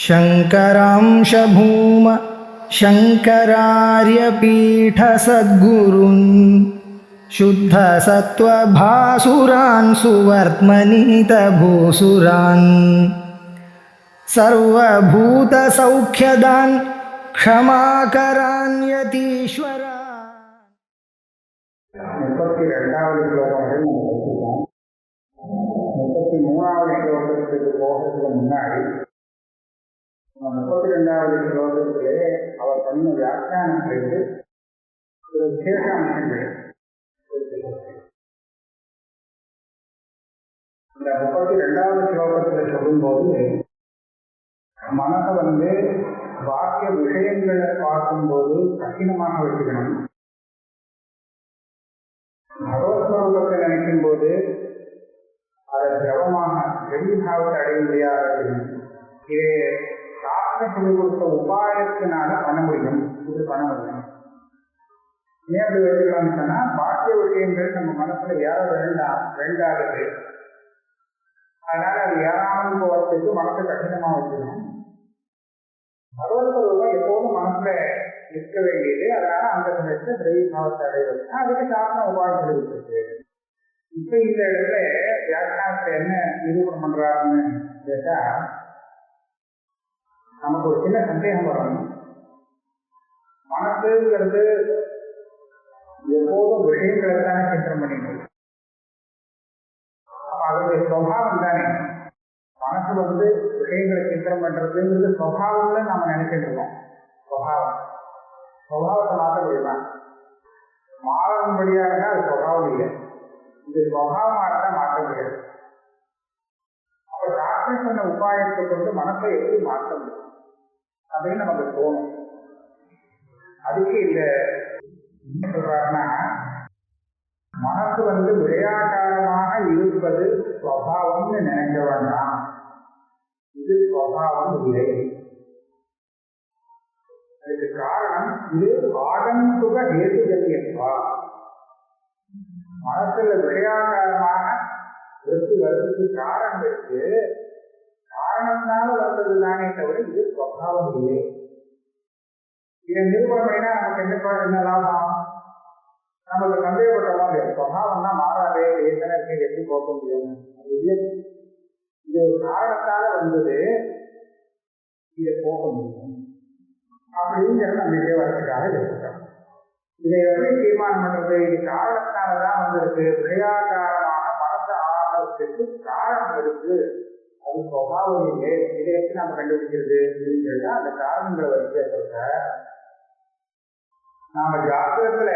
शङ्करांश भूम शङ्करार्यपीठसद्गुरून् शुद्धसत्त्वभासुरान् सुवर्त्मनीतभूसुरान् सर्वभूतसौख्यदान् क्षमाकरान् यतीश्वरान्. 32வது ஸ்லோகம் வரை நம்ம படிச்சிருக்கோம். 33வது ஸ்லோகத்துக்கு போகிறதுக்கு முன்னாடி 32வது ஸ்லோகத்திலே அவர் பண்ண வியாக்கியானத்திலிருந்து ஒரு விசேஷ அம்சங்கள். இந்த 32வது ஸ்லோகத்தில் சொல்லும்போது மனதை வாக்கிய விஷயங்களை பார்க்கும்போது கடினமாக வச்சுக்கணும். பகவத்ஸ்வரூபத்தை நினைக்கும் போது அதை திரவமாக வெளிபாவத்தை அடைய முடியாது. இதை சாஸ்திர சொல்லிக் கொடுத்த உபாயத்தினால பண்ண முடியும். இது பண்ண முடியும். ஏன் அப்படி வச்சுக்கலாம்னு சொன்னா, பாக்கிய விஷயங்கள் நம்ம மனசுல ஏற வேண்டாதது. அதனால அது ஏறாமல் போறதுக்கு மனசை கடினமா வச்சுக்கணும். பகவத்ஸ்வரூபம் எப்போதும் மனசுல இருக்க வேண்டியது. அதனால அந்த சமயத்துல திரவிபாவத்தை அடைவது அதுக்கு சாஸ்திர உபாயம் இருக்கு. இப்ப இந்த இடத்துல வியாக்கியானத்துல என்ன நிரூபணம் பண்றாருன்னு கேட்டா, நமக்கு ஒரு சின்ன சந்தேகம் வரணும். மனசுங்கிறது எப்போதும் விஷயங்களை தானே சித்திரம் பண்ணிக்கணும். அதனுடைய சுவாவம் தானே. மனசு விஷயங்களை சித்திரம் பண்றதுங்கிறது சுவாவம்னு நம்ம நினைச்சிட்டு இருக்கோம். சுவாவத்தை மாற்ற முடியுமா? மாறும்படியாக அது சுவாவம் இல்லை. இது சுவாவமாகத்தான் மாற்ற முடியாது. அப்ப சாஸ்திரம் சொன்ன உபாயத்தை கொண்டு மனசை எப்படி மாற்ற முடியும் அப்படின்னு நமக்கு தோணும். அதுக்கு இந்த என்ன சொல்றாருன்னா, மனசு விளையாட்டாரமாக இருப்பது சுவாவம்னு நினைக்க வேண்டாம். இது சுவாவம் இல்லை. அதுக்கு காரணம் இது ஆகந்துக ஹேதுஜன்யத்வா. மனசுல விளையாட்டாரமாக வருவதற்கு காரணம் இருக்கு. காரணத்தினால வந்தது தானே தவிர இது சுவாவம் இல்லை. இதை நிரூபணம் பண்ணினா நமக்கு என்ன லாபம்? நமக்கு சந்தேகப்பட்டோம், சுவாவம் தான் மாறாதே, ஏற்கனவே இருக்கு, எப்படி போக்க முடியும்? இது ஒரு காரணத்தால வந்தது, இதை போக்க முடியும் அப்படிங்கிறது நம்ம வரதுக்காக எடுத்துட்டோம். இதை எப்படி தீர்மானம் பண்றது? இது காரணத்தினாலதான் வந்திருக்கு. விளையாட்டாரமாக மனசு ஆகிறதுக்கு காரணம் இருக்கு, அது சுவாவம் இல்லை. இதை வச்சு நம்ம கண்டுபிடிக்கிறது அப்படிங்கிறத அந்த காரணங்களை வச்சு சொல்ற நாம ஜாக்கிரத்துல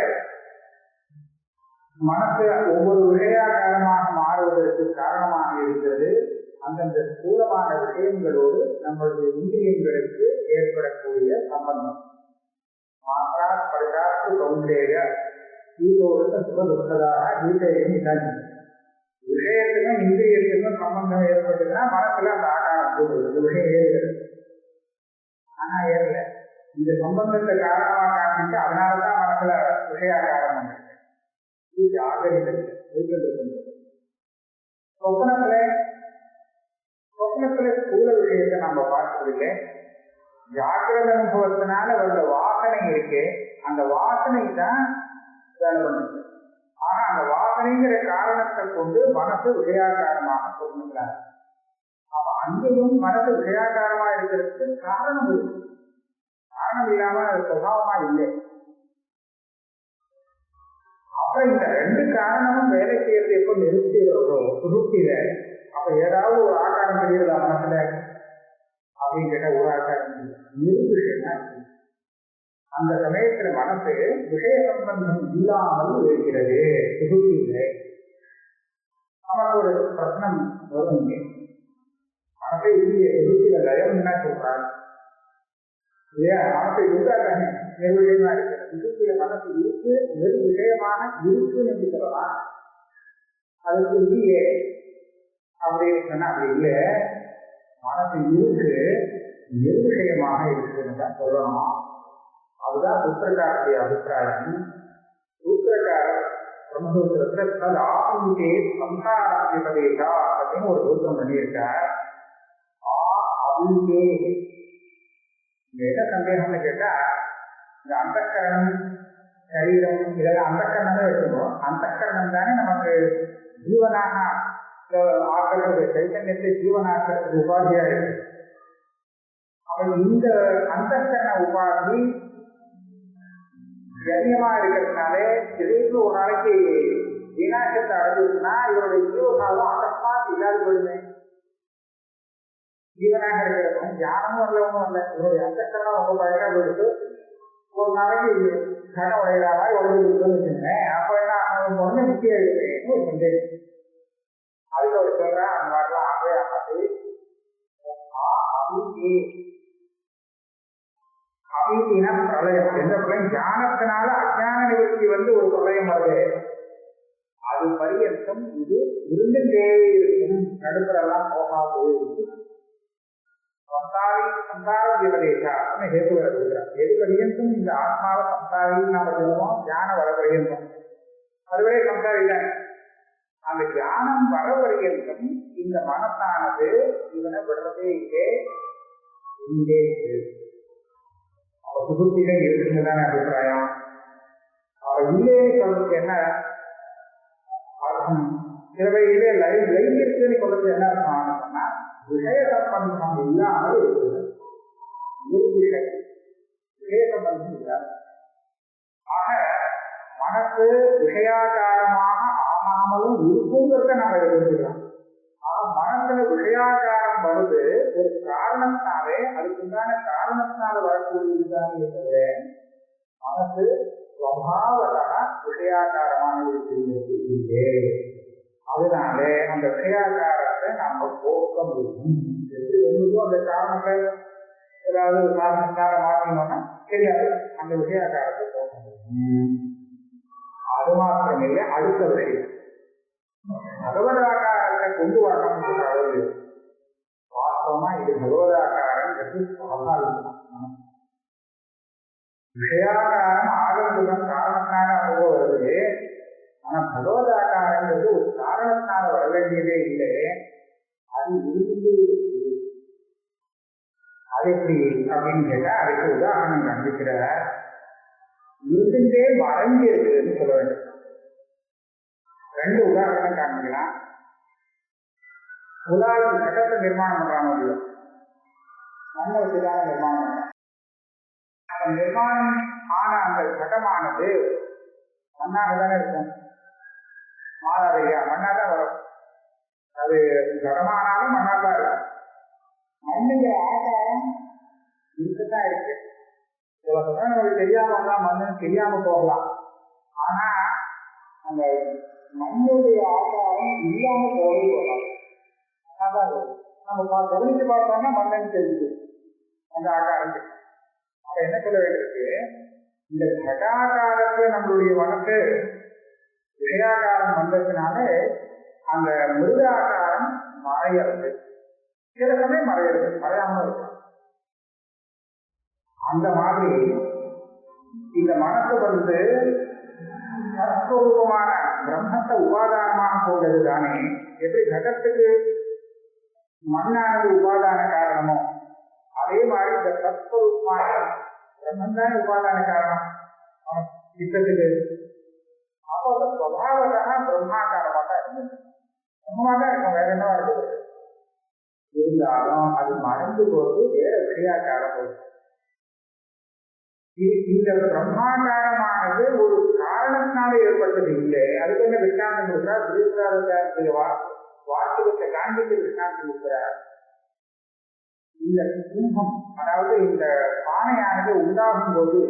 மனசு ஒவ்வொரு விளையாட்டாரமாக மாறுவதற்கு காரணமாக இருக்கிறது அந்தந்த ஸ்தூலமான விஷயங்களோடு நம்மளுடைய இந்திரியங்களுக்கு ஏற்படக்கூடிய சம்பந்தம். மாற்றா பரிகாத்து கௌந்தேய ஈதோடு சுபதுக்கதாக ஈதேயம் இதான். விஷயத்துக்கும் இந்திரியத்துக்கும் சம்பந்தம் ஏற்பட்டுன்னா மனசுல அந்த ஆகாரம் போடுறது விஷயம் ஏறுகிறது. ஆனா ஏறல. இந்த சம்பந்தத்தை காரணமாக காட்டிட்டு அதனாலதான் மனசுல விஷயாகாரம் பண்ணிருக்கு. இது ஆகரிக்கிறது. சொப்னத்துல ஸ்தூல விஷயத்தை நம்ம பார்க்கவில்லை. ஜாக்கிரத அனுபவத்தினால வந்த வாசனை இருக்கு. அந்த வாசனை தான் வேலை பண்ணுது. ஆனா அந்த வாசனைங்கிற காரணத்தை கொண்டு மனசு விஷயாகாரமாக சொன்னாங்க. அப்ப அங்கேயும் மனசு விஷயாகாரமா இருக்கிறதுக்கு காரணம் இருக்கு. காரணம் இல்லாம அது சுபாவமா இல்லை. அப்ப இந்த ரெண்டு காரணமும் வேலை செய்யறது எப்போ நிறுத்திடுறதோ சுருட்டில, அப்ப ஏதாவது ஒரு ஆகாரம் தெரியுதா மனசுல அப்படின்னு கேட்ட ஒரு ஆகாரம் நிறுத்துனா அந்த சமயத்துல மனசு விஷய சம்பந்தம் இல்லாமல் இருக்கிறது. சுருட்டில நமக்கு ஒரு பிரச்சனம் வரும். இங்கே மனசை இந்திய சுருட்டில லயம் என்ன சொல்றாங்க இல்லையா? மனசை இருந்தாங்க நிர்வீகமா இருக்கிற சுருட்டில மனசு இருக்கு, வெறு விஷயமாக இருக்கு என்று சொல்லலாம். அதுக்கு இல்லையே அப்படின்னு சொன்னா அப்படி இல்லை. மனசு இருக்கு, நிர்விஷயமாக இருக்குன்னு தான் சொல்லணும். அதுதான் சூத்திரக்காரருடைய அபிப்பிராயம். சூத்திரக்காரர் பிரம்மசூத்திரத்துல ஆத்மீகே சம்சாராத்மிகதேகா அப்படின்னு ஒரு சூத்திரம் பண்ணியிருக்கார். அபிங்கே இங்க என்ன சந்தேகம்னு கேட்டா, இந்த அந்தக்கரணம் சரீரம் இதெல்லாம் அந்தக்கரணமே வச்சுக்கணும். அந்தக்கரணம் தானே நமக்கு ஜீவனாக ஆக்கிறது, சைத்தன்யத்தை ஜீவனாக்கிறதுக்கு உபாதியா இருக்கு. அவன் இந்த அந்தக்கரண உபாதி கண்ணியமா இருக்கிறதுனாலே திடீர்னு ஒரு நாளைக்கு விநாசத்தை அடைஞ்சிருக்குன்னா இவருடைய ஜீவகாலம் அகஸ்மாத் இல்லாது போயிடுமே. ஜீவனாக இருக்கிறவங்க ஞானமும் வரலவனும் வரல, இவருடைய அந்தக்கரணம் ரொம்ப பயங்கர போயிட்டு ஒரு நாளைக்கு கண்ண உடையிற மாதிரி உடம்பு வச்சுருந்தேன். அப்போ என்ன அவங்க உடனே முக்கிய இருக்குன்னு ஒரு சந்தேகம். அதுக்கு அவர் சொல்றேன், அந்த மாதிரிலாம் ஆகவே ஆகாது. அபீதினா பிரளயம். எந்த பிரளயம்? ஞானத்தினால அஜான நிவர்த்தி வந்து ஒரு பிரளயம் வருது, அது பரியந்தம் இது இருந்துட்டே இருக்கும், நடுப்புறெல்லாம் போகாது. சம்சார விவதேசா ஹேத்து வர கொடுக்குறான். எது பரியந்தம் இந்த ஆத்மாவை சம்சாரின்னு நம்ம சொல்லுவோம், ஞானம் வர பரியந்தம், அதுவரை சம்சாரி தான். அந்த ஞானம் வர பரியந்தம் இந்த மனத்தானது இவனை விடுறதே இல்லை, இங்கே சுகுத்திலே இருக்குதுதானே அபிப்பிராயம். அவ இல்லைன்னு சொல்றதுக்கு என்ன அர்த்தம்? சிலவை இல்லை லைவ் இருக்குன்னு சொல்றது என்ன அர்த்தம் ஆகுதுன்னா, விஷய சம்பந்தம் இல்லாமல் இருக்குது. விஷய சம்பந்தம் இல்லாத ஆக மனசு விஷயாகாரமாக ஆகாமலும் இருக்குங்கிறத நம்ம எழுதிக்கலாம். ஆக மனசுல விஷயாகாரம் வருது ஒரு காரணத்தினாலே, அதுக்குண்டான காரணத்தினால வரக்கூடியதுதான் தவிர மனசு சுவாவதாக விஷயாகாரமாக இருக்கிறது. அதனாலே அந்த விஷயாகாரத்தை நாம போக்க முடியும். எப்படி வந்துதோ அந்த காரணத்தை ஏதாவது ஒரு காரணத்தினால மாற்றினோம்னா தெரியாது, அந்த விஷயாகாரத்தை போக்க முடியும். அது மாத்திரம் இல்லை, அடுத்த விஷயம் பகவதாகாரத்தை கொண்டு வரணும்னு சொல்றாரு. வாஸ்தவமா இது பகவதாகாரங்கிறது சுவாபாவிகம். விஷயாகாரம் ஆகத்துடன் காரணத்தினால அனுபவம் வருது. ஆனா பகவதாகாரங்கிறது ஒரு காரணத்தினால வர வேண்டியதே இல்லை, அது இருந்து இருக்குது. அது எப்படி அப்படின்னு கேட்டா அதுக்கு உதாரணம் காண்பிக்கிற இருந்தே மறைஞ்சு இருக்குதுன்னு சொல்ல வேண்டும். ரெண்டு உதாரணம் காண்பிக்கலாம். புலால் கட்டத்தை நிர்மாணம் பண்றாங்க, மண்ணை வச்சுதான் நிர்மாணம் பண்றாங்க. அந்த நிர்மாணம் ஆன அந்த கட்டமானது மண்ணாக தானே இருக்கும், மாறாது இல்லையா? மண்ணாதான் வரும். அது கடமானாலும் மண்ணாதான் இருக்கும். மண்ணுங்கிற ஆகாரம் இருக்குதான் இருக்கு. சில சமயம் நமக்கு தெரியாம வந்தா மண்ணுன்னு தெரியாம போகலாம். ஆனா அந்த மண்ணுடைய ஆகாரம் இல்லாம போகவே போகலாம். நம்ம கவனிச்சு பார்த்தோம்னா மண்ணுன்னு தெரியுது அந்த ஆகாரத்துக்கு. அப்ப என்ன சொல்ல வேண்டியிருக்கு, இந்த கடாகாரத்தை நம்மளுடைய மனசு விஷயாகாரம் வந்ததுனால அந்த மிருகாகாரம் மறையிறது. சில சமயம் மறையிறது, மறையாம இருக்கும். அந்த மாதிரி இந்த மனசு வந்து தத்ஸ்வரூபமான பிரம்மத்தை உபாதானமாக கொண்டது தானே. எப்படி கடத்துக்கு மண்ணானது உபாதான காரணமோ அதே மாதிரி இந்த தத்ஸ்வரூபமான பிரம்மன் தானே உபாதான காரணம் சித்தத்துக்கு. அப்போ அந்த சுவாவதாக பிரம்மாகாரமாக தான் இருந்தது, பிரம்மமாக தான் இருக்கும், வேற என்னவா இருக்குது. இருந்தாலும் அது மறைந்து போது வேற விஷயாக்காரம் போகுது. இந்த பிரம்மாகாரமானது ஒரு காரணத்தினால ஏற்பட்டது இல்லை. அதுக்கு என்ன விஞ்ஞானம் கொடுக்கிறார், திருவிழாவுடைய வார்த்தைகளை காண்பித்து விஞ்ஞானம் கொடுக்கிறார். இந்த கும்பம் அதாவது இந்த பானையானது உண்டாகும் போது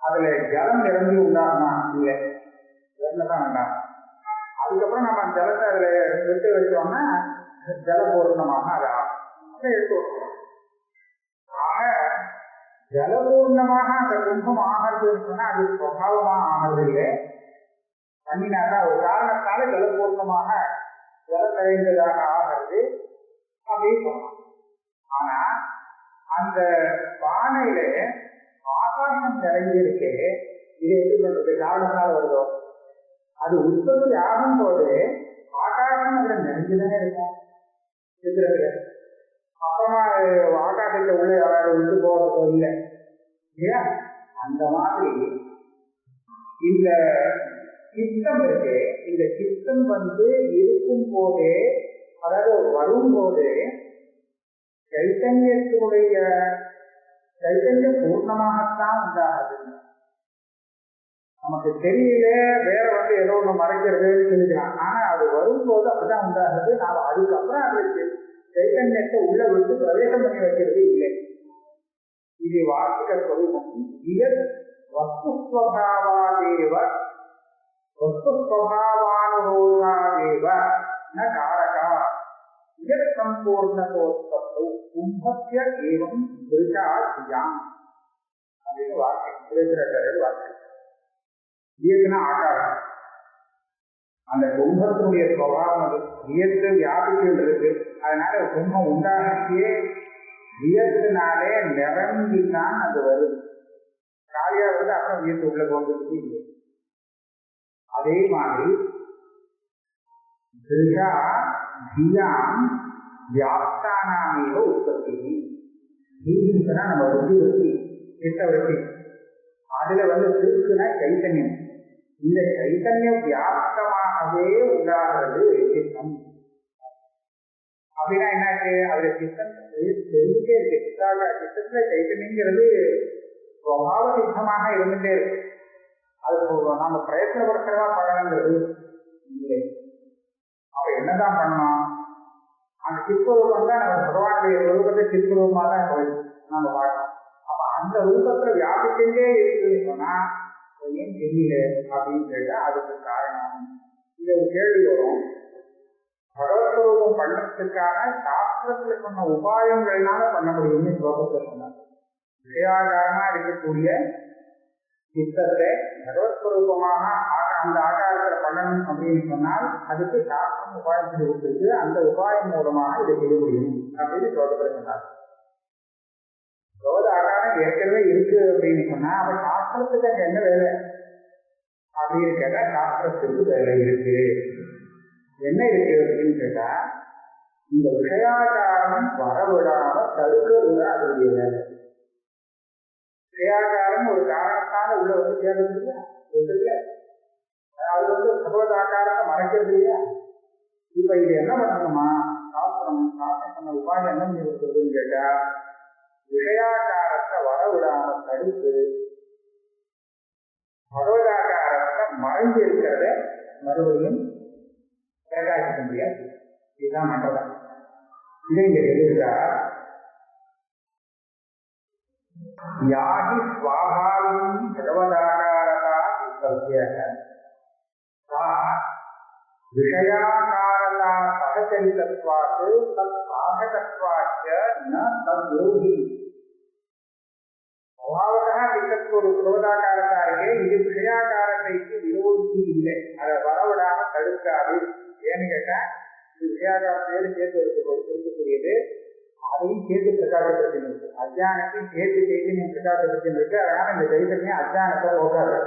அதுல ஜலம் நிரம்பி உண்டாகுமா? இல்லை, ஜலம்தான் உண்டாகும். அதுக்கப்புறம் நம்ம அந்த ஜலத்தை அதுல விட்டு வச்சோம்னா ஜலபூர்ணமாக அதை எடுத்து வைக்கிறோம். ஆக ஜலபூர்ணமாக அந்த கும்பம் ஆகிறதுன்னு சொன்னா அது சுவாவமாக ஆகிறது இல்லை. பண்ணினாக்கா ஒரு காரணத்தால ஜலபூர்ணமாக ஜலம் நிறைந்ததாக ஆகிறது அப்படின்னு சொல்லலாம். ஆனா அந்த பானையில ஆகாசம் நிறைஞ்சிருக்கு. இது எப்படி பண்றது? காரணத்தால் வருதோ அது உற்பத்தி ஆகும் போது ஆகாசம் அதுல நிறைஞ்சுதானே இருக்கும் இருக்கிறது. அப்புறமா ஆகாசத்தை உள்ளே யாராவது விட்டு போக இல்லை இல்லையா? அந்த மாதிரி இந்த சித்தம் இருக்கு. இந்த சித்தம் இருக்கும் போதே, அதாவது வரும்போதே சைத்தன்யத்தினுடைய சைத்தன்யம் பூர்ணமாகத்தான் உண்டாகுது. நமக்கு தெரியல, வேற ஏதோ ஒண்ணு மறைக்கிறதுன்னு சொல்லிக்கலாம். ஆனா அது வரும்போது அப்படிதான் உண்டாகுது. நாம அதுக்கப்புறம் அதுக்கு சைத்தன்யத்தை உள்ள விட்டு பிரவேசம் பண்ணி வைக்கிறது இல்லை. இது வார்த்திக ஸ்வரூபம். இதன் வஸ்துஸ்வபாவாதேவ வஸ்துஸ்வபாவானுரோதாதேவ ந காரகா இதன் சம்பூர்ணதோத்பத்தோ கும்பஸ்ய ஏவம் திருஷாதியாம் அப்படின்னு வார்த்தை வார்த்தை. வியத்துனா ஆகாரம். அந்த கும்பத்தினுடைய சுவாவம் அது வியத்து வியாபிச்சுட்டு இருக்கு. அதனால கும்பம் உண்டாகியே வியத்தினாலே நிரம்பிதான் அது வருது. காலியா அப்புறம் வியத்து உள்ள போகிறது இல்லை. அதே மாதிரி வியாப்தானாமேவ உற்பத்தி. நீதினா நம்ம புத்தி வச்சு சித்த வச்சு அதுல திருக்குனா சைத்தன்யம். இந்த சைத்தன்யம் வியாப்தமாகவே உண்டாகிறது சித்தம். அப்படின்னா என்னாச்சு? அதுல சித்தம் தெரிஞ்சுட்டே இருக்கு. சித்தத்துல சைத்தன்யங்கிறது சுவாவ சித்தமாக இருந்துட்டே இருக்கு. அது நம்ம பிரயத்தனப்படுத்துறதா பண்ணணுங்கிறது இல்லை. அப்ப என்னதான் பண்ணணும்? அந்த சிற்பரூபம் தான் நம்ம பகவானுடைய ரூபத்தை சிற்பரூபமா தான் நம்ம பார்க்கணும். அப்ப அந்த ரூபத்துல வியாபிச்சுட்டே இருக்குன்னு சொன்னா ஏன் தெரியல அப்படின்னு கேட்டா அதுக்கு காரணம் இந்த ஒரு கேள்வி வரும். பகவத்ரூபம் பண்றதுக்கான சாஸ்திரத்துல சொன்ன உபாயங்கள்னால பண்ண முடியும்னு ஸ்லோகத்தை சொன்னாங்க. விஷயாகாரமா இருக்கக்கூடிய சித்தத்தை பகவத்ரூபமாக அந்த ஆகாரத்துல பண்ணணும் அப்படின்னு சொன்னால் அதுக்கு சாஸ்திரம் உபாயம் கொடுத்துருக்கு. அந்த உபாயம் மூலமாக இதை செய்ய முடியும் அப்படின்னு ஸ்லோகத்துல சொன்னாங்க. ஆகாரம் ஏற்கனவே இருக்கு அப்படின்னு சொன்னா அப்ப சாஸ்திரத்துக்கு அங்க என்ன வேலை அப்படின்னு கேட்டா சாஸ்திரத்துக்கு வேலை இருக்கு. என்ன இருக்கு அப்படின்னு கேட்டா இந்த விஷயாகாரம் வரவிடாம தடுக்கிறது அதனுடைய வேலை. விஷயாகாரம் ஒரு காரணத்தால உள்ள சேர்றது இல்லையா? அது பகவதாகாரத்தை மறைக்கிறது இல்லையா? இப்ப இது என்ன பண்ணணுமா? சாஸ்திரம் சொன்ன உபாயம் என்ன இருக்குதுன்னு கேட்டா விஷயாகாரத்தை வரவிடாம தடுத்து பகவதாகாரத்தை மறைஞ்சு இருக்கிறத மறுபடியும் பிரகாசிக்க முடியாது. இதுதான் மண்டலம். இதை இங்க எழுதுகிறார். யாகி ஸ்வாபாவிகம் பகவதாகாரதா விஷயாகாரதா சகச்சரிதத்வாத் தத் சாதகத்வாச்ச ந தத்யோகி. சுவாவதா சித்தத்துக்கு ஒரு பகவதாகாரத்தா இருக்கே, இது விஷயாகாரத்தைக்கு விரோதி இல்லை. அதை வரவிடாம தடுக்காது. ஏன்னு கேட்டா இது விஷயாகாரத்தையோடு சேர்த்து இருக்கக்கூடியது. அதையும் சேர்த்து பிரகாசப்படுத்தினது. அஜானத்தையும் சேர்த்து சைத்தன்யம் பிரகாசப்படுத்தினது. அதனால இந்த சைத்தன்யம் அஜானத்தை போக்காது.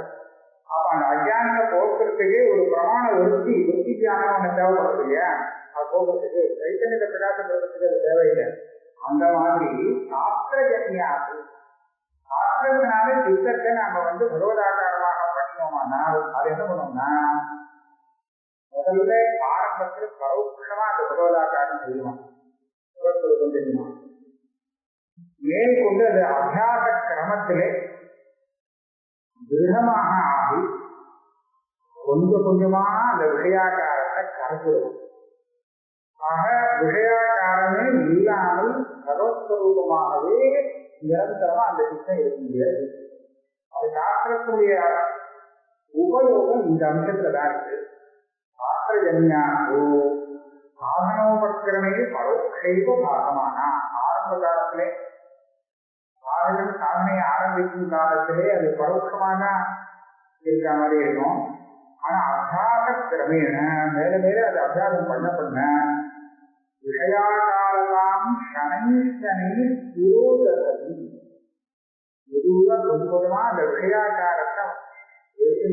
அப்ப அந்த அஜானத்தை போக்குறதுக்கு ஒரு பிரமாண விருத்தி தியானம் ஒண்ணு தேவைப்படுது இல்லையா? அது போக்குறதுக்கு சைத்தன்யத்தை பிரகாசப்படுத்துறதுக்கு அது தேவையில்லை. அந்த மாதிரி சாஸ்திரஜன்யாது சாஸ்திரத்தினால சித்தத்தை நாம பகவதாகாரமாக பண்ணினோம்னா அது என்ன பண்ணோம்னா முதல்ல ஆரம்பத்துல பரோட்சமா அந்த பகவதாகாரம் செய்யணும். மேற்கொண்டு அது அபியாச கிரமத்திலே திருடமாக ஆகி கொஞ்சம் கொஞ்சமா அந்த விஷயாகாரத்தை கரைச்சிடும். ஆக விஷயாகாரமே இல்லாமல் பகவத்ஸ்வரூபமாகவே நிரந்தரமா அந்த சித்தம் இருக்க முடியாது. அது சாஸ்திரத்துடைய உபயோகம் இந்த அம்சத்துலதான் இருக்கு. சாஸ்திரஜன்யாசோ சாதனோபக்கிரமே பரோட்சைவ பாகமானா. ஆரம்ப காலத்திலே சாதனையை ஆரம்பிக்கும் காலத்திலே அது பரோட்சமாக இருக்கிற மாதிரி இருக்கும். ஆனா அபியாச கிரமேன மேல மேல அது அபியாசம் பண்ண பண்ண விஷயாகாரதாம் சனைசனை விரோததி எதுவும் கொஞ்சம் கொஞ்சமா அந்த விஷயாகாரத்தை இருக்கு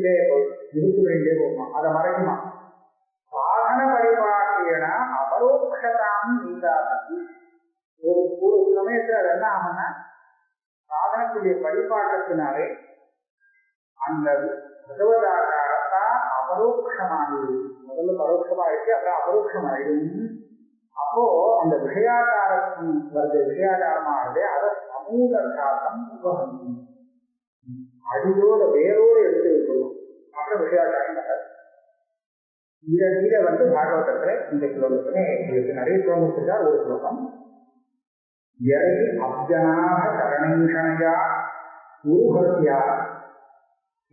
வேண்டிய போகுமா, அதை மறைக்குமா. சாதன பரிபாட்டியன அபரோக்ஷதாம் இல்லாதது. ஒரு சமயத்துல அது என்ன ஆகும்னா அவனுக்குரிய பரிபாட்டத்தினாலே அந்த பகவதாகாரத்தான் அபரோக்ஷமானது. முதல்ல பரோட்சமா இருக்கு, அப்புறம் அபரோக்ஷமாயிடும். அப்போ அந்த விஷயாகாரத்தின் வருது, விஷயாகாரமானது அதை சமூகாரம் உபகரிக்கும், அடியோட வேரோடு எடுத்து வைக்கணும். அப்புறம் விஷயாகாரம் வராது. இதை பாகவதத்துல இந்த ஸ்லோகத்துல இருக்கு. நிறைய ஸ்லோகம் இருக்கா. ஒரு ஸ்லோகம் யதி அப்ஜனாக கரணீஷணயா குருஹத்யா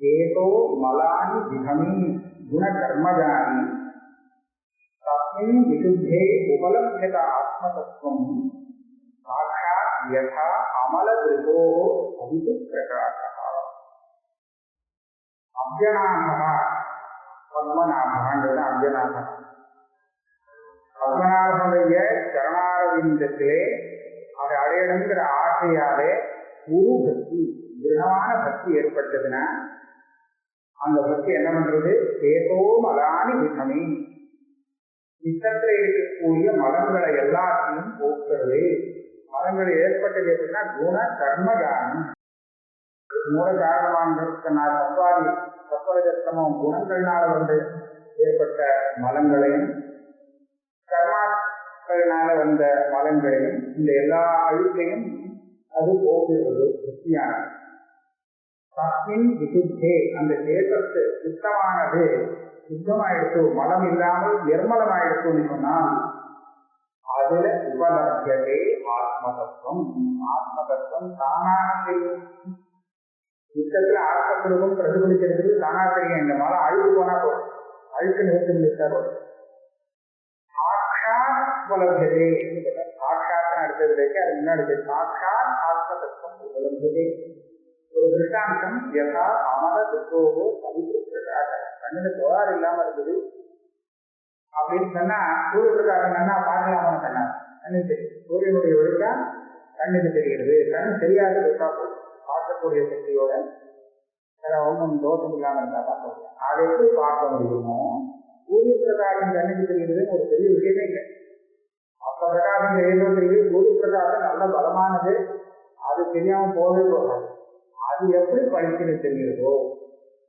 ஏதோ மலானி விகமி குணகர்மஜானி தஸ்மின் விசுத்தே உபலப்யத ஆத்மதத்துவம் சாட்சாத் யதா அமலதிருகோ அவிது பிரகாசः. அப்ஜனாக பத்மநாபன்றது அப்ஜநாபன். பத்மநாபனுடைய சரணாரவிந்தத்திலே அதை அடையணுங்கிற ஆசையாலே குரு பக்தி, திருடமான பக்தி ஏற்பட்டதுன்னா அந்த பக்தி என்ன பண்றது? ஏதோ மலானி விகமி, சித்தத்தில் இருக்கக்கூடிய மலங்களை எல்லாத்தையும் போக்குறது. மலங்கள் ஏற்பட்டது எப்படின்னா குண கர்மஜானம். மூல காரணமான சத்வாதி சத்வரஜத்தமும் குணங்கள்னால ஏற்பட்ட மலங்களையும் கர்மாக்கள்னால வந்த மலங்களையும் இந்த எல்லா அழுக்கையும் அது போக்குகிறது. சுத்தியானது தஸ்மின் விசுத்தே, அந்த சேதத்து சுத்தமானது சுத்தமாயிடுச்சு, மலம் இல்லாமல் நிர்மலமாயிடுச்சுன்னு சொன்னால் அதுல உபலப்யதே ஆத்மதத்துவம். ஆத்மதத்துவம் தானாக தெரியும். யுத்தத்துல ஆத்மஸ்வரூபம் பிரதிபலிக்கிறது தானா தெரியும். இந்த மலை அழுக்கு போனா போதும், அழுக்கு நிறுத்தி நிறுத்தா போதும். சாட்சாத் உபலப்யதே, சாட்சாத் அடுத்ததுக்கு அது முன்னாடி சாட்சாத் ஆத்மதத்துவம் உபலப்யதே. ஒரு திருஷ்டாந்தம் யதா அமல துக்கோகோ பவித்ர பிரகாசம். கண்ணுல கோளாறு இல்லாம இருக்குது அப்படின்னு சொன்னா சூரிய பிரகாசம் கண்ணா பார்க்கலாமா? கண்ணா கண்ணு தெரியும். சூரியனுடைய ஒளிக்கா கண்ணுக்கு தெரிகிறது. கண்ணு தெரியாத இருக்கா போதும், பார்க்கக்கூடிய சக்தியோட ஒன்றும் தோஷம் இல்லாம இருந்தா பார்க்க முடியும். அதை எப்படி பார்க்க முடியுமோ சூரிய பிரகாசம் கண்ணுக்கு தெரிகிறதுன்னு ஒரு பெரிய விஷயமே இல்லை. அப்ப பிரகாசம் தெரியுதோ தெரியுது. சூரிய பிரகாசம் நல்ல பலமானது, அது தெரியாம போகவே போகாது. அது எப்படி படிக்கிறது தெரிகிறதோ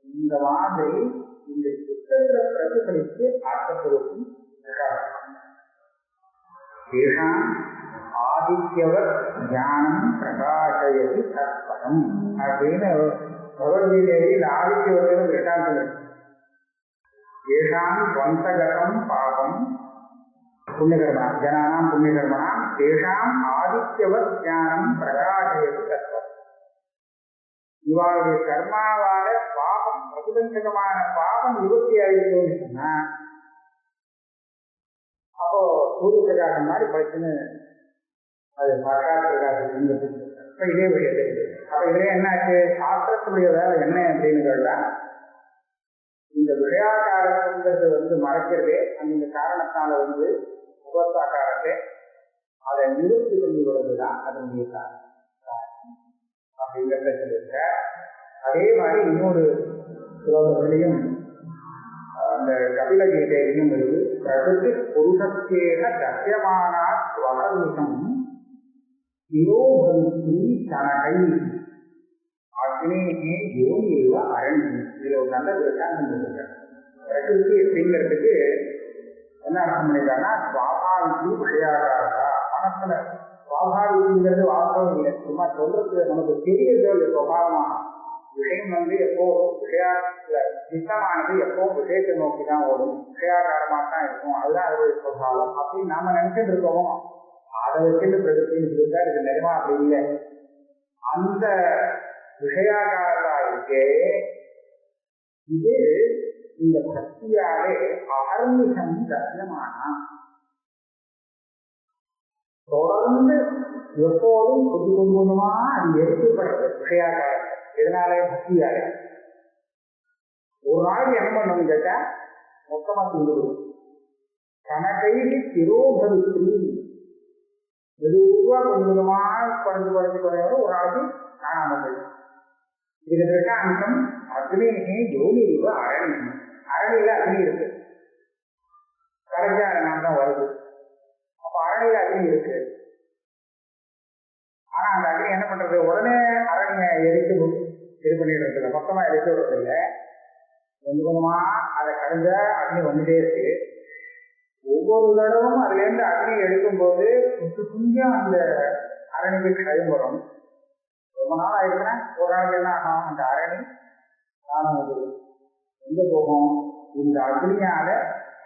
இந்த மாதிரி இந்த சித்திர பிரதிபலித்து ஆக்கப்படும் ஆதித்யவர் ஞானம் பிரகாசயதி தத்பரம் அப்படின்னு பகவத்கீதையில் ஆதித்யவர்கள் வேதாந்தம் ஏஷாம் வந்தகரம் பாபம் புண்ணியகர்மனா ஜனானாம் புண்ணியகர்மனா ஏஷாம் ஆதித்யவர் ஞானம் பிரகாசயதி தத்பரம். இவாளுடைய கர்மாவால பாபம், பிரதிபந்தகமான பாபம் நிவர்த்தி ஆகிடுன்னு சொன்னா அப்போ சூரிய பிரகாசம் மாதிரி படிச்சுன்னு அது சாட்சாத் பிரகாசம். இப்ப இதே விஷயத்தை அப்ப இதுல என்னாச்சு? சாஸ்திரத்துடைய வேலை என்ன அப்படின்னு கேட்டா இந்த விஷயாகாரங்கிறது மறைக்கிறதே அந்த காரணத்தால உபத்தாக்காரத்தை அதை நிறுத்தி கொண்டு விடுறதுதான் அதனுடைய காரணம் அப்படிங்கிறத சொல்லியிருக்க. அதே மாதிரி இன்னொரு ஸ்லோகத்திலையும் அந்த கபில கீதையிலும் இருக்கு. பிரகிருதி புருஷத்தேன தஸ்யமானா ஸ்வகர்மிகம் விரோபதி தனகை அக்னேகே யோகிவ அரண்யம். இதுல ஒரு நல்ல விளக்கம் இருக்கு. பிரகிருதி அப்படிங்கிறதுக்கு என்ன அர்த்தம் பண்ணிட்டாங்கன்னா சுவாபாவிக்கு விஷயாகாரா. மனசுல சுவாபாவிக்கிறது வாஸ்தவம் இல்லை, சும்மா சொல்றது நமக்கு தெரியறதோ இல்லை. சுவாவமாக விஷயம் எப்போ விஷயத்துல சித்தமானது எப்போ விஷயத்தை நோக்கி தான் ஓடும், விஷயாகாரமாக தான் இருக்கும், அதுதான் அதோடைய சுவாவம் அப்படின்னு நாம நினைச்சிட்டு இருக்கோம். அதை வச்சுட்டு பிரகிருத்தின்னு சொல்லிட்டா இது நிஜமா அப்படி இல்லை. அந்த விஷயாகாரதா இருக்கே இது இந்த பக்தியாலே அகர்மிகம் தர்மமானா தொடர்ந்து எப்போதும் கொஞ்சம் கொஞ்சமா அது எடுக்கப்படுறது விஷயாகாரம். இதனாலே பக்தியாலே ஒரு நாளைக்கு என்ன பண்ணணும்னு கேட்டா மொத்தமா தூண்டுவது கணக்கைக்கு திரோபவித்து மெதுவா கொஞ்சம் கொஞ்சமா குறைஞ்சு குறையோட ஒரு நாளைக்கு காணாம போயிடும். இதுக்கு அம்சம் அக்னியே யோகி இருக்கு. அரணி அரணியில அக்னி இருக்கு, கரைஞ்சா அதனால தான் வருது. அப்ப அரணியில அக்னி இருக்கு. ஆனா அந்த அக்னி என்ன பண்றது, உடனே அரணியை எரித்து இது பண்ணிடுறது இல்லை, மொத்தமா எரித்து விடுறது இல்லை. கொஞ்சம் கொஞ்சமா அதை கடந்த அக்னி வந்துட்டே இருக்கு. ஒவ்வொரு தடவும் அதுல இருந்து அக்னி எடுக்கும் போது கொஞ்சம் அந்த அரணிக்கு கழிவு வரும். ரொம்ப நாள் ஆயிடுச்சுன்னா ஒரு நாளைக்கு என்ன ஆகும், அந்த அரணி தானம் எங்க போகும், இந்த அக்னியால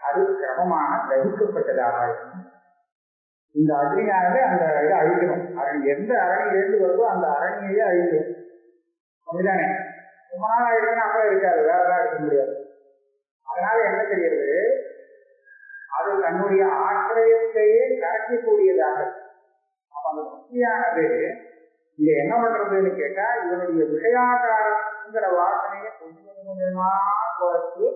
அது கிரமமாக தகிக்கப்பட்டதாக இருக்கும். இந்த அக்னியால அந்த இதை அழிக்கணும். அரணி எந்த அரணியிலேருந்து வருதோ அந்த அரணியே அழிக்கணும். அப்படிதானே? ரொம்ப நாள் ஆயிடுச்சுன்னா அப்புறம் இருக்காது, வேற ஏதாவது இருக்க முடியாது. அதனால என்ன தெரியுது, அது தன்னுடைய ஆசிரியத்தையே கரைக்கக்கூடியதாக. அப்ப அந்த சக்தியானது இங்க என்ன பண்றதுன்னு கேட்டா, இவனுடைய விஷயாகாரங்கிற வாசனையை கொஞ்சம் கொஞ்சமா குறைச்சு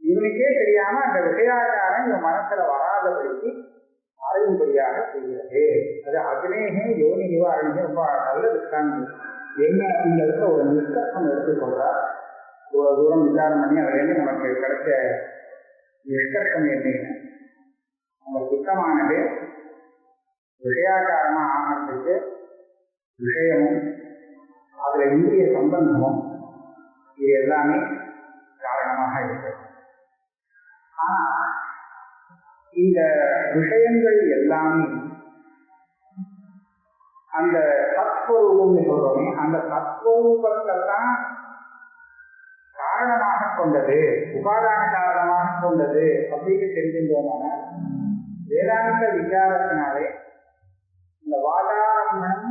இவனுக்கே தெரியாம அந்த விஷயாகாரம் இவன் மனசுல வராதபடிக்கு அறிவுபடியாக செய்கிறது. அது அக்னேகே யோனி நிவாரணி ரொம்ப நல்ல திட்டம். என்ன இந்த இடத்துல ஒரு நிஷ்கர்ஷம் எடுத்துக்கொள்றார். இவ்வளவு தூரம் விசாரம் பண்ணி அதுல இருந்து நமக்கு கிடைச்ச நிஷ்கர்ஷம் என்ன, நம்ம சுத்தமானது விஷயாகாரமா ஆகிறதுக்கு விஷயமும் அதுல இந்திரிய சம்பந்தமும் இது எல்லாமே காரணமாக இருக்கு. ஆனா இந்த விஷயங்கள் எல்லாமே அந்த சத்ஸ்வரூபம்னு சொல்றோமே, அந்த சத்ஸ்வரூபத்தை தான் காரணமாக கொண்டது, உபாதான காரணமாக கொண்டது அப்படின்னு தெரிஞ்சிருந்தோம்னா வேதாந்த விசாரத்தினாலே இந்த வாதாரம்பணம்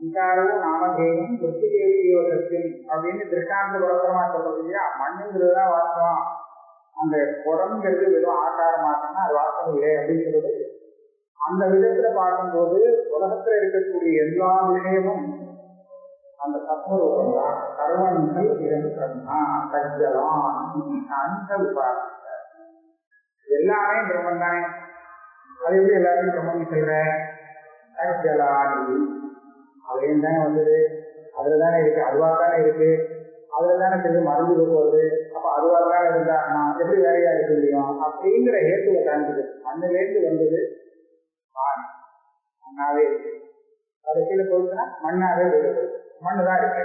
விசாரமும் நாமதேயம் வெற்றிதேவியோசத்தின் அப்படின்னு திருஷ்டாந்த புறப்புறமா சொல்றது இல்லையா. மண்ணுங்கிறது தான் வாஸ்தவம், அந்த குடம்ங்கிறது வெறும் ஆகார மாற்றம்னா அது வாஸ்தவம் இல்லை அப்படின்னு சொல்றது. அந்த விதத்துல பார்க்கும்போது உலகத்துல இருக்கக்கூடிய எல்லா விஷயமும் அந்த சத்வரூபம் தான். சர்வங்கள் இரண்டு கண்ணா சஜ்ஜலாம் அந்த விபாரத்தை எல்லாமே பிரம்மன் தானே. அது எப்படி எல்லாத்தையும் பிரம்மன் சொல்ற, சஜ்ஜலானி அதுலேயும் தானே வந்தது, அதுல தானே இருக்கு, அதுவா தானே இருக்கு, அதுல தானே திரும்பி மறந்து போறது. அப்ப அதுவா தானே இருந்தாங்கன்னா எப்படி வேலையா இருக்க முடியும் அப்படிங்கிற ஏற்றுவை காண்பிது. மண்ணிலேருந்து வந்தது மண்ணாவே இருக்கு, அது கீழே போயிடுச்சுன்னா மண்ணாவே போயிடுது, மண்ணு தான் இருக்கு.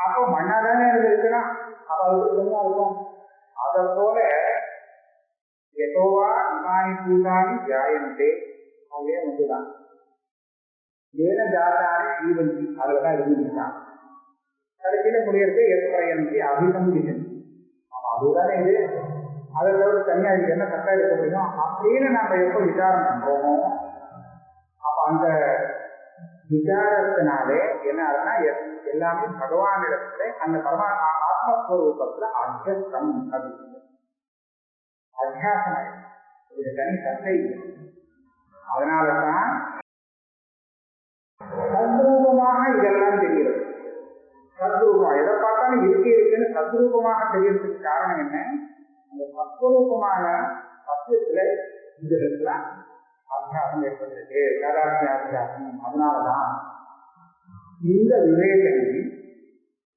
அப்போ மண்ணா தானே இருக்குன்னா அப்ப அதுக்கு கொஞ்சம் இருக்கும். அதை போல எதோவா இமானி பூதானி ஜாயந்தே அதே வந்துதான் ஏன ஜாதானி ஜீவந்தி அதுலதான் இருந்துட்டான். கடைசியில முடியறது எத்தனையந்தி அபிசந்திகன். அதுதானே இது, அதை தவிர தனியா இது என்ன சட்டம் இருக்க முடியும் அப்படின்னு நம்ம எப்போ விசாரம் பண்றோமோ அப்ப அந்த விசாரத்தினாலே என்ன ஆகுதுன்னா எல்லாமே பகவான் இடத்துல அந்த ஆத்மஸ்வரூபத்துல அத்தியஸ்தம் அப்படின்னு அத்தியாசம் ஆயிடும். இது தனி சட்டை. அதனாலதான் சத்ரூபமாக இதெல்லாம் தெரிகிறது. சத்ரூபம் எதை பார்த்தாலும் இருக்குன்னு சத்ரூபமாக தெரியறதுக்கு காரணம் என்ன, அந்த சத்வரூபமான சத்தியத்துல இதுல அத்தியாசம் ஏற்பட்டிருக்கு, கதாத்தியாசம். அதனாலதான் இந்த விவேகத்தை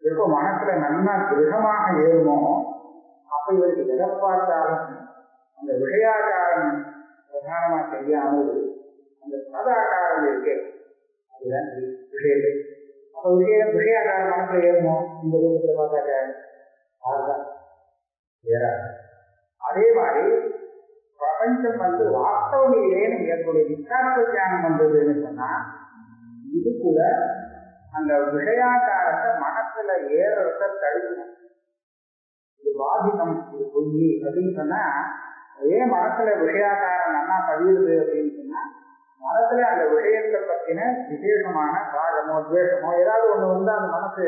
எப்போ மனசுல நல்லா திருடமாக ஏறுமோ அப்ப இவருக்கு எதை பார்த்தாலும் அந்த விஷயாகாரம் பிரதானமா தெரியாமல் அந்த சதாகாரம் இருக்கு, அதுதான் விஷயத்தை. அப்ப விஷயாகாரம் மனசுல ஏறுமோ இந்த ரூபத்துல பார்த்தாக்க அதுதான் ஏறாது. அதே மாதிரி பிரபஞ்சம் வாஸ்தவம் இல்லைன்னு ஏற்புடைய விசாரண தியானம் வந்ததுன்னு சொன்னா இது கூட அந்த விஷயாகாரத்தை மனசுல ஏறத தடுக்கணும். இது பாதிதம், இது பொய் அப்படின்னு சொன்னா ஏன் மனசுல விஷயாகாரம் நல்லா பதியுது அப்படின்னு சொன்னா மனசுல அந்த விஷயத்தை பத்தின விசேஷமான ராகமோ துவேஷமோ ஏதாவது ஒண்ணு வந்து அந்த மனசு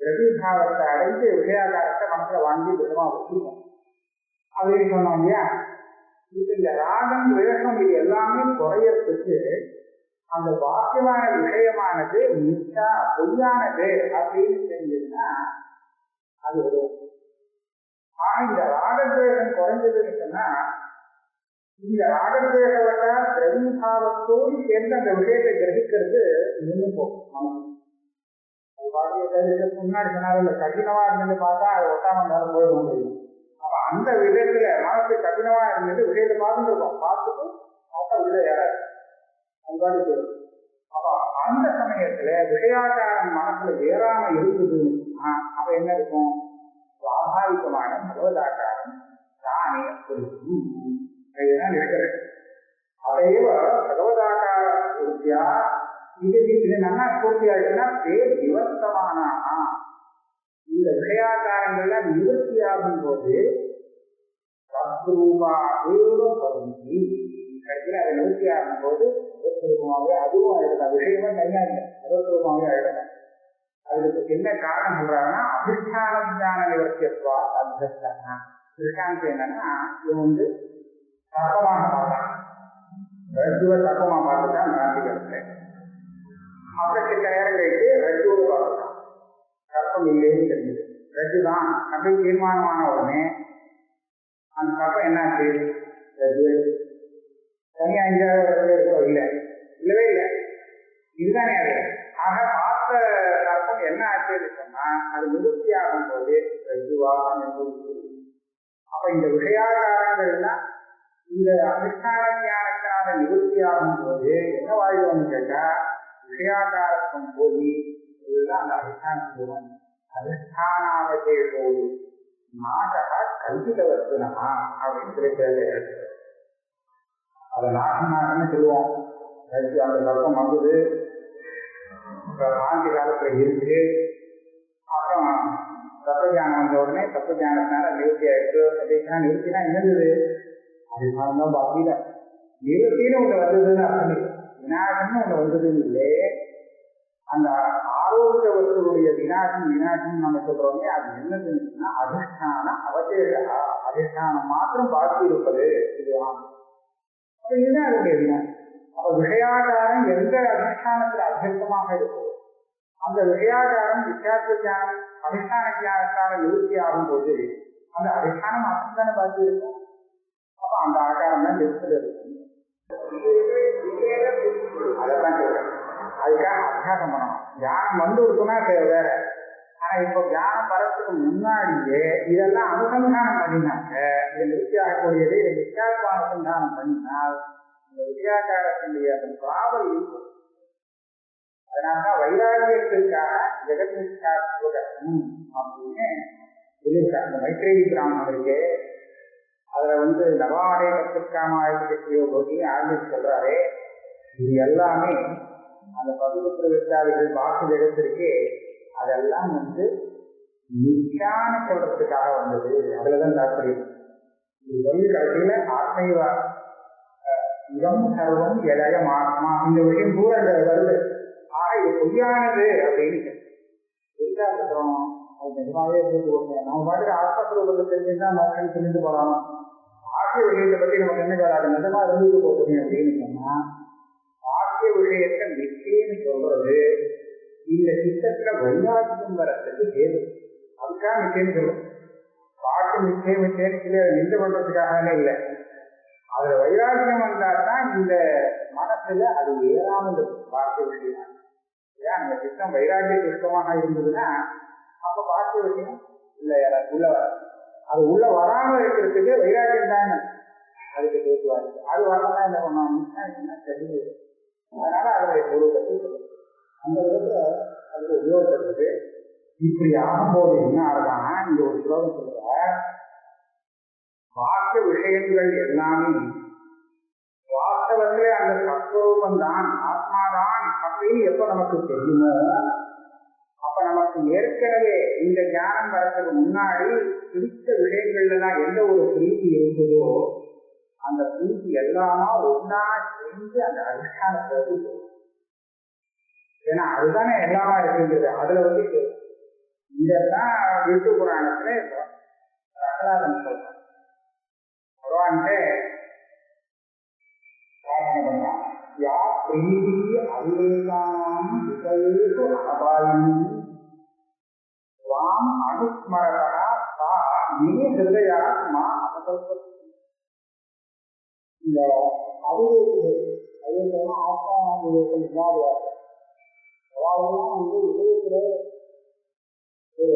பிரதிபாவத்தை அடைந்து விஷயாகாரத்தை மனசுல வாங்கி விதமா வச்சுக்கணும் அப்படின்னு சொன்னோம் இல்லையா. இது இந்த ராகம் துவேஷம் இது எல்லாமே குறையறதுக்கு அந்த வாக்கியமான விஷயமானது மிச்சா பொய்யானது அப்படின்னு தெரிஞ்சதுன்னா அது வரும். ஆனா இந்த ராகத்வேஷம் குறைஞ்சதுன்னு சொன்னா இந்த ராகத்வேஷவட்டா திரவிபாவத்தோடு சேர்ந்து அந்த விஷயத்தை கிரகிக்கிறது நின்று போகும். முன்னாடி சொன்னாலும் இந்த கடினமா இருந்தது பார்த்தா அது ஒட்டாம நேரம் போயிட முடியும். அப்ப அந்த விதத்துல மனசு கடினமா இருந்தது விஷயத்தை பார்த்துட்டு இருக்கோம், பார்த்துட்டு பார்த்தா உள்ள ஏறாது, அது பாடி போயிடும். அப்ப அந்த சமயத்துல விஷயாகாரம் மனசுல ஏறாம இருந்ததுன்னா அவ என்ன இருக்கும்? சுவாபாவிகமான பகவதாகாரம் தானே இருக்கும். இதுதான் இருக்கிறது. அதைவ பகவதாகார ஸ்பூர்த்தியா இது நல்லா ஸ்பூர்த்தி ஆயிடுச்சுன்னா பேர் விவர்த்தமானா இந்த விஷயாகாரங்கள்லாம் நிவர்த்தி ஆகும் போது தத்ரூபா பருந்தி கடைசியில் அதை நிவர்த்தி ஆகும் போது தத்ரூபமாவே அதுவும் ஆயிடலாம். விஷயமும் தனியா இல்லை, தத்ரூபமாவே ஆயிடலாம். அதுக்கு என்ன காரணம் சொல்றாங்கன்னா அதிஷ்டான விஞ்ஞான நிவர்த்தியத்துவா அத்தியஸ்தா. திருஷ்டாந்தம் என்னன்னா இவன் தர்க்கமாக பார்த்தான், ரஜுவ தர்க்கமா பார்த்துட்டான் காந்திகத்தை. அப்புறம் சில நேரம் கழித்து ரஜுவை பார்த்துட்டான், தர்க்கம் இல்லைன்னு தெரிஞ்சது. ரஜுதான் அப்படின்னு தீர்மானமான உடனே அந்த தர்க்கம் என்னாச்சு? ரஜு தனியா எங்கேயாவது இருக்கோ? இல்லை, இல்லவே இல்லை. இதுதானே அது. ஆக பார்த்த தர்க்கம் என்ன ஆச்சுன்னு சொன்னா அது நிவர்த்தி ஆகும் போது ரஜுவா நிவர்த்தி. அப்ப இந்த விஷயாகாரங்கள்னா இந்த அதிஷ்டான ஞானத்தினால நிவர்த்தி ஆகும் போது என்ன வாய்ப்புன்னு கேட்டா விஷயாகாரத்தும் போய் இதுதான் அந்த அதிஷ்டான அதிஷ்டானாவதேசோடு நாடக கல்வித வர்த்தனா அப்படின்னு கிடைக்கிறது. அதை நாகம்னு சொல்லுவோம். அந்த தர்க்கம் வந்தது ஆண்டி காலத்துல இருக்கு. அப்புறம் தத்துவஞானம் வந்த உடனே தத்துவஞானத்தினால நிவர்த்தி ஆயிடுச்சு அப்படின்னா நிவர்த்தினா என்னது? அதிஷ்டானம் அப்படில நிவர்த்தின்னு ஒண்ணு வந்ததுன்னு அர்த்தம் இல்லை, விநாசம்னு ஒண்ணு வந்ததுன்னு இல்லை. அந்த ஆரோக்கிய வசூருடைய விநாசம் நம்ம சொல்றோமே அது என்னதுன்னா அதிஷ்டான அவசேஷ அதிஷ்டானம் மாத்திரம் பாக்கி இருப்பது இதுதான். அப்ப இதுதான் அதனுடைய விநாசம். அப்ப விஷயாகாரம் எந்த அதிஷ்டானத்துல அத்தியஸ்தமாக இருக்கும் அந்த விஷயாகாரம் வித்தியாச ஞானம் அதிஷ்டான ஞானத்தால நிவர்த்தி ஆகும் போது அந்த அதிஷ்டானம் அப்படித்தானே பாக்கி இருக்கும். அப்ப அந்த ஆகாரம் தான் நிறுத்தது. அதான் சொல்றேன். அதுக்காக அத்தியாசம் பண்ணணும். தியானம் வந்து இருக்குன்னா வேற. ஆனா இப்போ தியானம் வரத்துக்கு முன்னாடியே இதெல்லாம் அனுசந்தானம் பண்ணினாங்க. இதை நிறுத்தி ஆகக்கூடியது இதை வித்தியாச அனுசந்தானம் பண்ணினால் இந்த வித்தியாசாரத்தினுடைய அந்த காவல் இருக்கும். அதனாலதான் வைராகியத்திற்காக ஜெகத்மித்யாத்வகம் அப்படின்னு சொல்லியிருக்காங்க. அந்த மைத்ரேயி பிராமணம் இருக்கு. அதுல நவாடே கத்துக்காமாயோ போட்டி ஆரம்பிச்சு சொல்றாரு. இது எல்லாமே அந்த பவித்திர வித்தியாதிகள் வாக்கு ஜெகத்திற்கு அதெல்லாம் நித்தியான சொல்றதுக்காக வந்தது. அதுலதான் தாற்பயம். இது கடைசியில ஆத்மைவா இடம் சர்வம் எதயம் ஆத்மா இந்த விஷயம் கூட வருது. ஆக இது பொய்யானது அப்படின்னு அப்புறம் அது நிஜமாவே போட்டு நம்ம பாட்டுக்கு ஆத்மஸ்வரூபத்தை தெரிஞ்சுன்னா மக்கள் தெரிஞ்சு போகலாம். ஆசிய விஷயத்தை பத்தி நமக்கு என்ன வராது, நிஜமா இருந்துட்டு போகுது அப்படின்னு சொன்னா ஆசிய விஷயத்தை நிச்சயம்னு சொல்றது இந்த சித்தத்துல வைராக்கியம் வரத்துக்கு ஏது. அதுக்காக நிச்சயம் சொல்லும். பாட்டு நிச்சயம் நிச்சயம் நின்று பண்றதுக்காக இல்லை. அதுல வைராக்கியம் வந்தால்தான் இந்த மனசுல அது ஏறாமல் பார்க்க விஷயம். ஏன் அந்த சித்தம் வைராக்கிய சித்தமாக இருந்ததுன்னா அப்ப பார்க்க விஷயம் இல்லை உள்ள வர. அது உள்ள வராம இருக்கிறதுக்கு வைராக்கியம் தானே அதுக்கு பேசுவாரு. அது வரலாம் என்ன பண்ணாங்கன்னா தெரிஞ்சு. அதனால அதனுடைய பொருளத்தை சொல்லுது. அந்த விதத்துல அதுக்கு உபயோகப்படுறது. இப்படி ஆகும்போது என்ன ஆகுதான்னா இந்த ஒரு ஸ்லோகம் சொல்ற வாக்கிய விஷயங்கள் எல்லாமே வாஸ்தவத்திலே அந்த சத்வரூபம் தான் ஆத்மாதான் அப்படின்னு எப்ப நமக்கு தெரியுமோ அப்ப நமக்கு ஏற்கனவே இந்த ஞானம் வரத்துக்கு முன்னாடி பிடித்த விஷயங்கள்லாம் எந்த ஒரு பிரீத்தி இருந்ததோ அந்த பிரீத்தி எல்லாமா ஒன்னா சேர்ந்து அந்த அதிஷ்டானத்தை ஏன்னா அதுதானே எல்லாமா இருக்குங்கிறது. அதுல இதெல்லாம் விஷ்ணு புராணத்துல பிரகலாதன் சொல்றான். பகவான்கிட்ட பிரார்த்தனை பண்றான். யா பிரீதி அவிவேகானாம் விஷயேஷு அபாயினி ஸ்வாம் அனுஸ்மரதா சா மே ஹிருதயா மா அபகல்பதி. இந்த அவிவேகம் ஆத்மா விவேகம் இல்லாத அவெல்லாம் விஷயத்துல ஒரு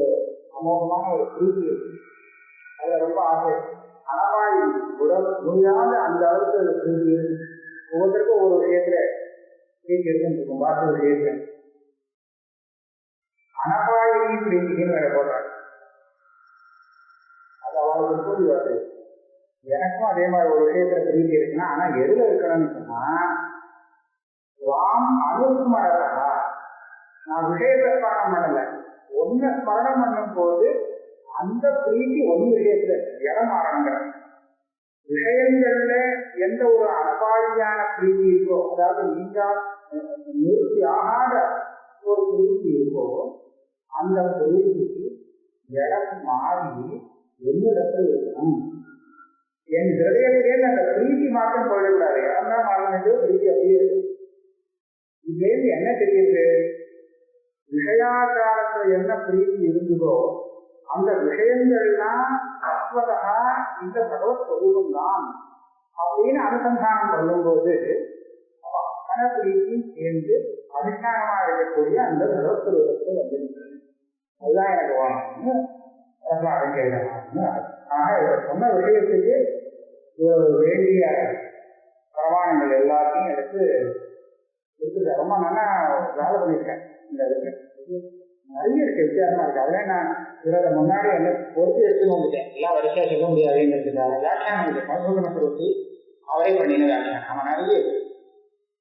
அமோகமான ஒரு பிரீதி இருக்கு. அதுல ரொம்ப ஆசை. அனபாய் முடியாத அந்த அளவுக்கு ஒரு பிரீதி இருக்கு. ஒவ்வொருத்தருக்கும் ஒரு விஷயத்துல பிரீத்தி இருக்கும் பார்த்து விஷயத்தில் அனபாயினி பிரீத்தின்னு வேற போடுறாரு. அது அவளுக்கு கூடி வருது. எனக்கும் அதே மாதிரி ஒரு விஷயத்துல பிரீத்தி இருக்குன்னா, ஆனா எதுல இருக்கணும்னு சொன்னா வாம் அனுஸ்மரதா, நான் விஷயத்தை ஸ்மரணம் பண்ணல, ஒன்ன ஸ்மரணம் பண்ணும் போது அந்த பிரீத்தி ஒன்னு விஷயத்துல இடம் மாறணுங்கிற விஷயங்கள்ல எந்த ஒரு அனபாயியான பிரீத்தி இருக்கோ, அதாவது நீங்கா நிறுத்தி ஆகாத ஒரு பிரீத்தி இருக்கோ, அந்த பிரீத்திக்கு இடம் மாறி என்னிடத்தில் இருக்கணும். என் ஹிருதயத்திலே அந்த பிரீத்தி மாற்றம் போயிடக்கூடாது. இடம் தான் மாறணும், பிரீத்தி அப்படியே இருக்கும். இதுலேருந்து என்ன தெரியுது? விஷயாச்சாரத்துல என்ன பிரீத்தி இருந்ததோ அந்த விஷயங்கள்லாம் தத்வதா இந்த பகவத் ஸ்வரூபம் தான் அப்படின்னு அனுசந்தானம் பண்ணும்போது மன பிரீத்தி சேர்ந்து அதிஷ்டானமா இருக்கக்கூடிய அந்த பகவத் ஸ்வரூபத்தில் வந்திருக்கிறது. அதுதான் எனக்கு வாங்கன்னு பிரகலாதன் கேட்கலாம்னு. ஆக இவர் சொன்ன விஷயத்துக்கு வேண்டிய பிரமாணங்கள் எல்லாத்தையும் எடுத்து ரொம்ப நல்லா வேலை பண்ணியிருக்கேன். இந்த நிறைய இருக்கு, வித்தியாசமா இருக்கு. அதே நான் இவரை முன்னாடி என்ன பொறுத்து எடுத்து வந்துட்டேன். எல்லாம் வரிசையா சொல்ல முடியாதுங்கிறதுக்காக வியாக்கியானம் இருக்கு. மதுசூதன பொறுத்து அவரே பண்ணின வியாக்கியானம். அவன் நிறைய